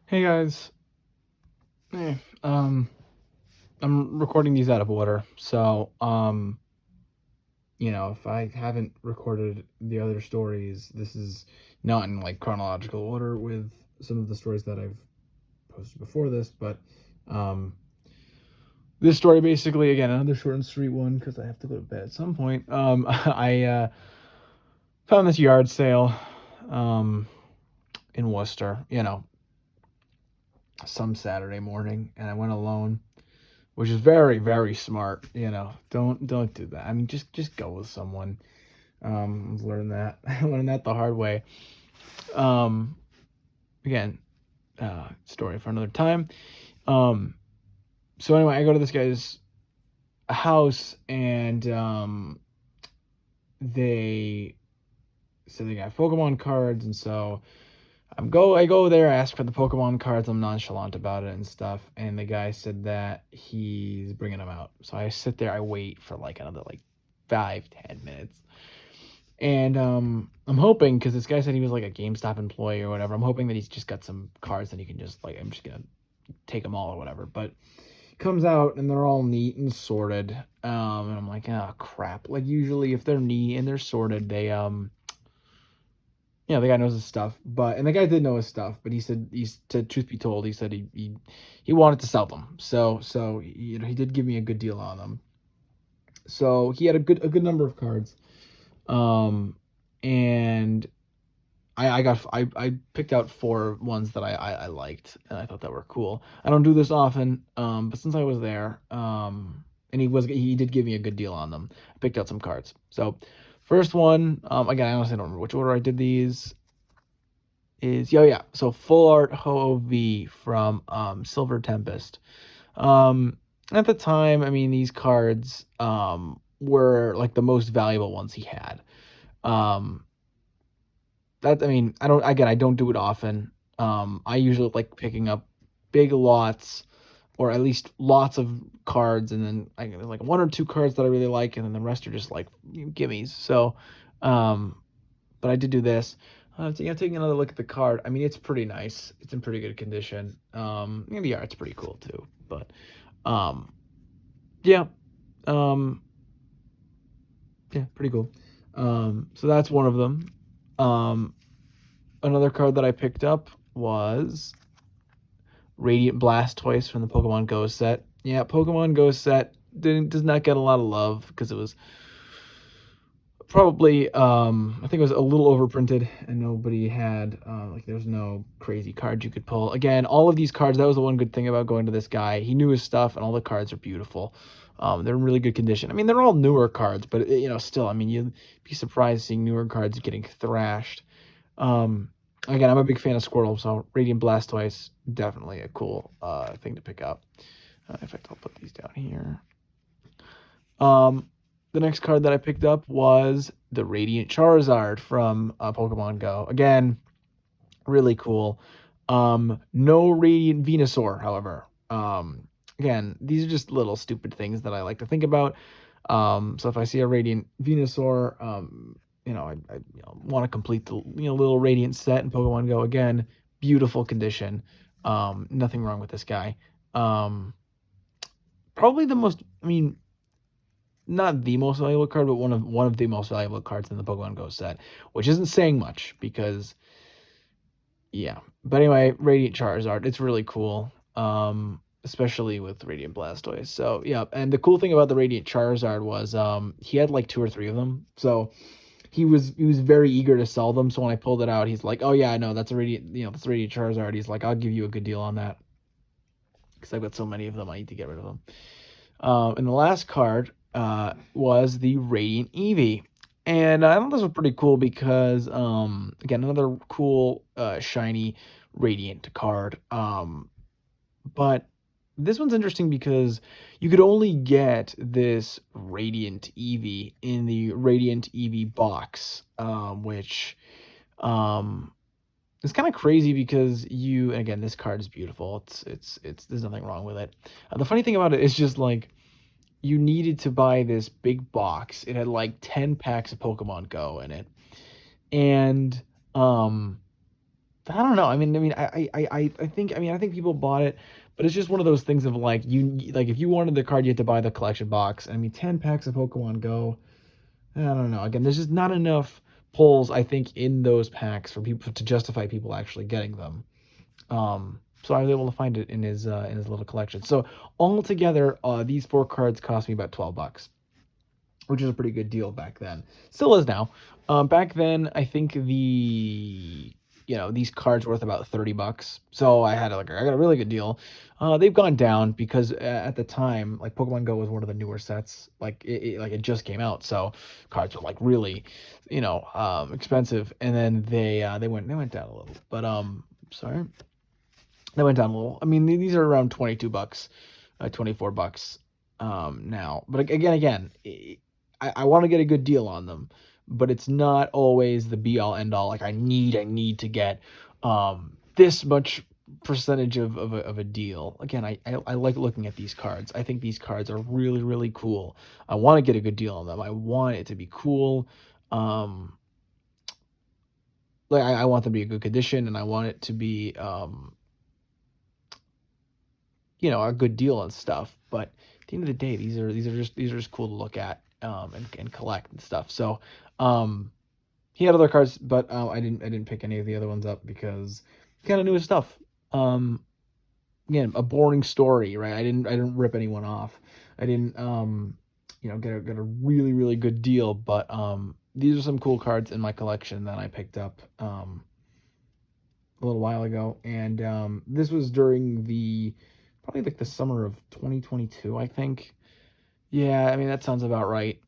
Hey guys, hey, I'm recording these out of order, so if I haven't recorded the other stories, this is not in like chronological order with some of the stories that I've posted before this, but um, this story basically, again, another short and sweet one because I have to go to bed at some point. I found this yard sale, um, in Worcester, some Saturday morning, and I went alone, which is very, very smart. Don't do that. I mean, just go with someone. Learn that learn that the hard way. Um, Again, story for another time. Um, so anyway, I go to this guy's house, and they said they got Pokemon cards, and so I go there, I ask for the Pokemon cards. I'm nonchalant about it and stuff, and the guy said that he's bringing them out. So I sit there, I wait for like another like 5-10 minutes, and I'm hoping, because this guy said he was like a GameStop employee or whatever. I'm hoping that he's just got some cards that he can just like, I'm just gonna take them all or whatever. But comes out and they're all neat and sorted. And I'm like, oh crap. Like usually if they're neat and they're sorted, they the guy knows his stuff. And the guy did know his stuff, but he said, truth be told, he said he wanted to sell them. So he did give me a good deal on them. So he had a good number of cards. And I picked out 4 ones that I liked, and I thought that were cool. I don't do this often, but since I was there, and he did give me a good deal on them. I picked out some cards. So first one, again, I honestly don't remember which order I did these. Yeah. So full art Ho-Oh-V from Silver Tempest. At the time, I mean, these cards were like the most valuable ones he had. Um, I don't do it often. I usually like picking up big lots, or at least lots of cards, and then I get like 1 or 2 cards that I really like, and then the rest are just like gimmies. So, um, but I did do this. Taking another look at the card. I mean, it's pretty nice. It's in pretty good condition. And the art's pretty cool too. But, um, yeah, um, yeah, pretty cool. So that's one of them. Um, Another card that I picked up was Radiant Blastoise from the Pokemon Go set. Yeah, Pokemon Go set does not get a lot of love because it was probably I think it was a little overprinted, and nobody had like, there's no crazy cards you could pull. Again, all of these cards, that was the one good thing about going to this guy. He knew his stuff, and all the cards are beautiful. They're in really good condition. I mean, they're all newer cards, but still, I mean, you'd be surprised seeing newer cards getting thrashed. Um, Again, I'm a big fan of Squirtle, so Radiant Blastoise, definitely a cool thing to pick up. In fact, I'll put these down here. The next card that I picked up was the Radiant Charizard from Pokemon Go. Again, really cool. No Radiant Venusaur, however. Again, these are just little stupid things that I like to think about. So if I see a Radiant Venusaur, I want to complete the little Radiant set in Pokemon Go. Again, beautiful condition. Nothing wrong with this guy. Probably the most, I mean, not the most valuable card, but one of the most valuable cards in the Pokemon Go set, which isn't saying much because, yeah. But anyway, Radiant Charizard, it's really cool. Especially with Radiant Blastoise. So yeah, and the cool thing about the Radiant Charizard was he had like 2 or 3 of them. So he was very eager to sell them. So when I pulled it out, he's like, "Oh yeah, I know that's a Radiant Charizard." He's like, "I'll give you a good deal on that because I've got so many of them. I need to get rid of them." And the last card was the Radiant Eevee. And I thought this was pretty cool because, again, another cool, shiny Radiant card. But this one's interesting because you could only get this Radiant Eevee in the Radiant Eevee box, which is kind of crazy because again, this card is beautiful. It's there's nothing wrong with it. The funny thing about it is just like, you needed to buy this big box. It had like 10 packs of Pokemon Go in it. And I don't know. I think people bought it, but it's just one of those things of like like if you wanted the card, you had to buy the collection box. I mean, 10 packs of Pokemon Go. I don't know. Again, there's just not enough pulls, I think, in those packs for people to justify people actually getting them. So I was able to find it in his little collection. So altogether, these 4 cards cost me about $12, which is a pretty good deal back then. Still is now. Back then, I think these cards were worth about $30. So I got a really good deal. They've gone down because at the time, like Pokemon Go was one of the newer sets. Like it just came out, so cards were like really, expensive. And then they went down a little. But sorry, they went down a little. I mean, these are around $22, $24 now. But again, I want to get a good deal on them, but it's not always the be all end all. Like I need to get this much percentage of a deal. Again, I like looking at these cards. I think these cards are really, really cool. I want to get a good deal on them. I want it to be cool. Um, like I want them to be a good condition, and I want it to be a good deal and stuff. But at the end of the day, these are just cool to look at and collect and stuff. So he had other cards, but I didn't pick any of the other ones up because he kind of knew his stuff. Um, Again, a boring story, right? I didn't rip anyone off. I didn't get a really, really good deal, but these are some cool cards in my collection that I picked up a little while ago, and this was during the probably like the summer of 2022, I think. Yeah, I mean that sounds about right.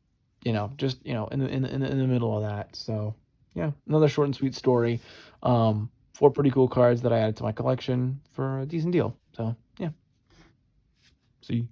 Just in the middle of that. So yeah, another short and sweet story. 4 pretty cool cards that I added to my collection for a decent deal. So yeah, see.